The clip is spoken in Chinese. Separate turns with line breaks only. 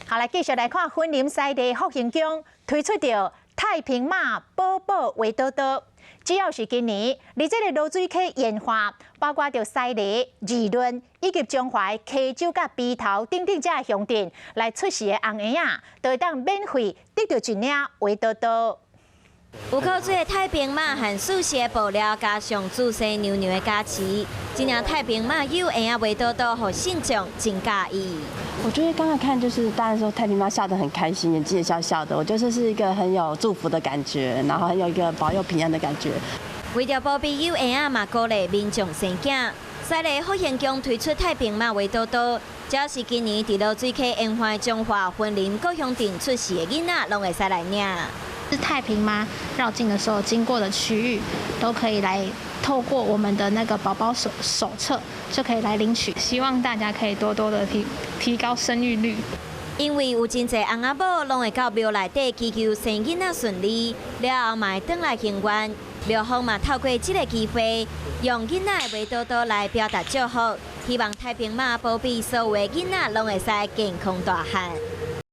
好，来继续来看婚林赛地复兴宫推出着太平马宝宝围兜兜。只要是今年，而这个罗水溪烟花，包括着西里、二仑以及中华溪州甲鼻头等等这乡镇来出示的红圆啊，都会当免费得到一领围兜兜。
有靠做太平马和素食的布料，加上自生牛牛的加持，今年太平马有圆啊围兜兜，和信众真介意。
我觉得刚才看就是大家说太平妈笑得很开心，眼睛也笑笑的，我觉得是一个很有祝福的感觉，然后很有一个保佑平安的感觉。
为着保庇有圆啊嘛，鼓励民众生囝，西里复兴宫推出太平马围兜兜，只要是今年伫罗水溪烟花中华婚林各乡镇出世的囡仔，拢会使来领。
是太平妈绕境的时候经过的区域，都可以来透过我们的那个宝宝手册就可以来领取。希望大家可以多多的提高生育率，
因为有真侪翁仔某拢会到庙内底祈求生囡仔顺利，了后嘛会转来行愿。庙方嘛透过这个机会，用囡仔的围兜兜来表达祝福，希望太平妈保庇所有的囡仔拢会使健康大汉。